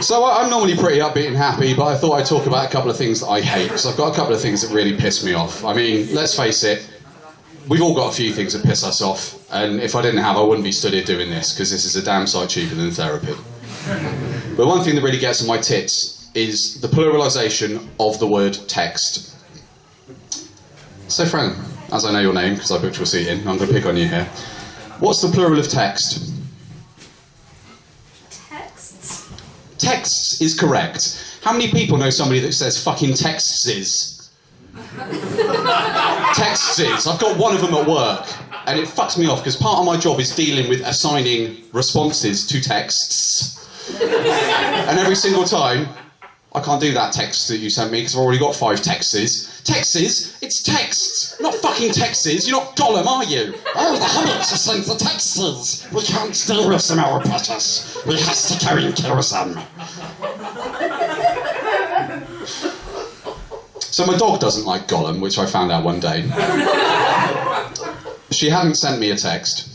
So I'm normally pretty upbeat and happy, but I thought I'd talk about a couple of things that I hate, because I've got a couple of things that really piss me off. I mean, let's face it, we've all got a few things that piss us off, and if I didn't have, I wouldn't be stood here doing this, because this is a damn sight cheaper than therapy. But one thing that really gets on my tits is the pluralisation of the word text. So, Fran, as I know your name, because I booked your seat in, I'm going to pick on you here. What's the plural of text? Texts? Texts is correct. How many people know somebody that says fucking texts? Texts. I've got one of them at work, and it fucks me off because part of my job is dealing with assigning responses to texts. And every single time, I can't do that text that you sent me because I've already got 5 texts. Texts? It's texts, not fucking texts. You're not Gollum, are you? Oh, the hobbits are sent the texts. We can't deal with them, our precious. We have to go and kill them. So my dog doesn't like Gollum, which I found out one day. She hadn't sent me a text.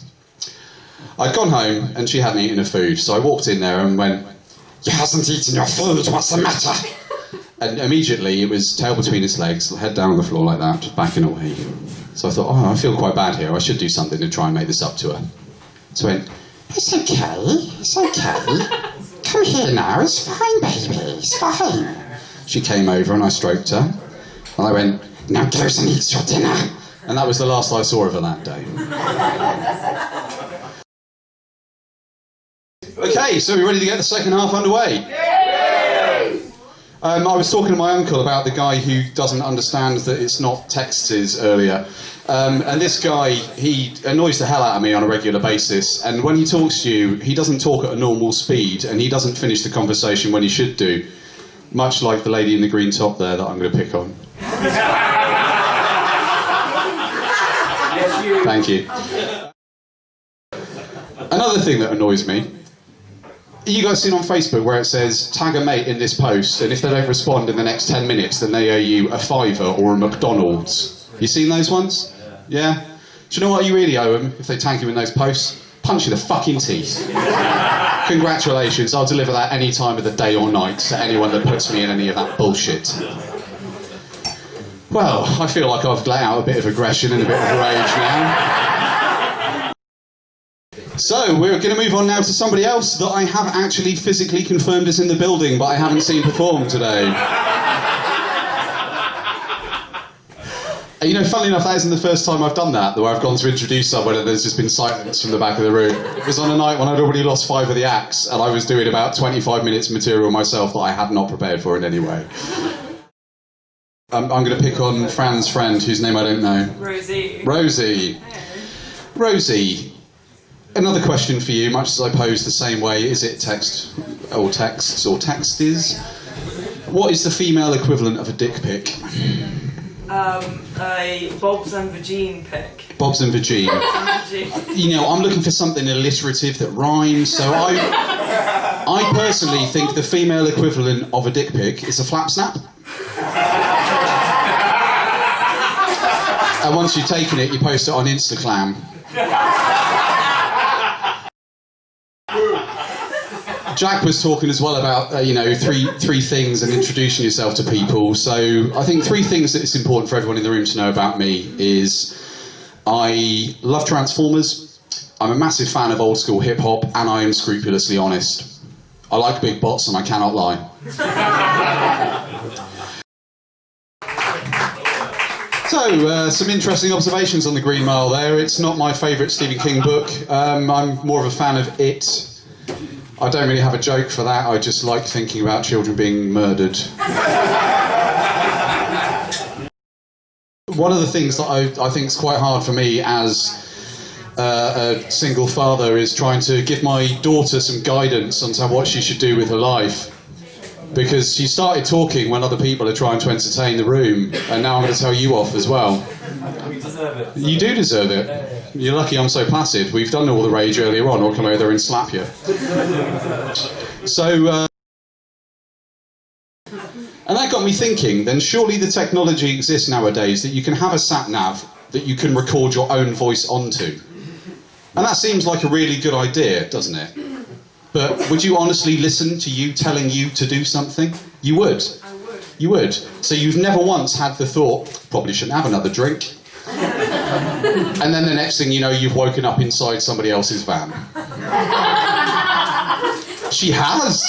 I'd gone home and she hadn't eaten her food, so I walked in there and went, "You hasn't eaten your food, what's the matter?" And immediately it was tail between its legs, head down on the floor like that, just backing away. So I thought, oh, I feel quite bad here, I should do something to try and make this up to her. So I went, "It's okay, it's okay. Come here now, it's fine, baby, it's fine." She came over and I stroked her. And I went, "Now go and eat your dinner." And that was the last I saw of her that day. Okay, so we're ready to get the second half underway. I was talking to my uncle about the guy who doesn't understand that it's not texts earlier. And this guy, he annoys the hell out of me on a regular basis. And when he talks to you, he doesn't talk at a normal speed, and he doesn't finish the conversation when he should do. Much like the lady in the green top there that I'm going to pick on. Thank you. Another thing that annoys me, you guys seen on Facebook where it says, tag a mate in this post, and if they don't respond in the next 10 minutes, then they owe you a £5 or a McDonald's. You seen those ones? Yeah? Do you know what you really owe them if they tag you in those posts? Punch you in the fucking teeth. Congratulations, I'll deliver that any time of the day or night to anyone that puts me in any of that bullshit. Well, I feel like I've let out a bit of aggression and a bit of rage now. So, we're going to move on now to somebody else that I have actually physically confirmed is in the building, but I haven't seen perform today. And you know, funnily enough, that isn't the first time I've done that, where I've gone to introduce someone and there's just been silence from the back of the room. It was on a night when I'd already lost 5 of the acts, and I was doing about 25 minutes material myself that I had not prepared for in any way. I'm going to pick on Fran's friend, whose name I don't know. Rosie. Rosie. Hey. Rosie, another question for you, much as I posed the same way. Is it text, or texts, or texties? What is the female equivalent of a dick pic? A Bob's and Vagine pic. Bob's and Vagine. You know, I'm looking for something alliterative that rhymes, so I personally think the female equivalent of a dick pic is a flap snap. And once you've taken it, you post it on Instagram. Jack was talking as well about, you know, three things and introducing yourself to people. So I think 3 things that it's important for everyone in the room to know about me is I love Transformers, I'm a massive fan of old school hip hop, and I am scrupulously honest. I like big bots and I cannot lie. So, some interesting observations on the Green Mile there. It's not my favourite Stephen King book. I'm more of a fan of It. I don't really have a joke for that, I just like thinking about children being murdered. One of the things that I think is quite hard for me as a single father is trying to give my daughter some guidance on what she should do with her life. Because she started talking when other people are trying to entertain the room, and now I'm going to tell you off as well. We deserve it. You do deserve it. You're lucky I'm so placid. We've done all the rage earlier on, I'll come over there and slap you. So, and that got me thinking, then surely the technology exists nowadays that you can have a sat-nav that you can record your own voice onto. And that seems like a really good idea, doesn't it? But would you honestly listen to you telling you to do something? You would. I would. You would. So you've never once had the thought, probably shouldn't have another drink. And then the next thing you know, you've woken up inside somebody else's van. She has.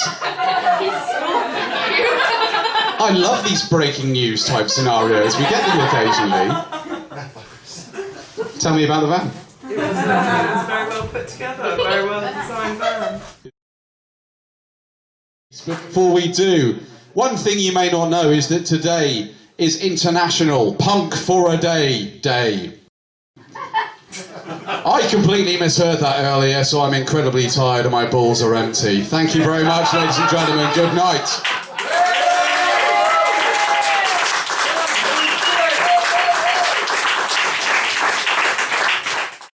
I love these breaking news type scenarios. We get them occasionally. Tell me about the van. It was very well put together, very well designed van. Before we do, one thing you may not know is that today is International Punk for a Day. I completely misheard that earlier, so I'm incredibly tired and my balls are empty. Thank you very much, ladies and gentlemen. Good night.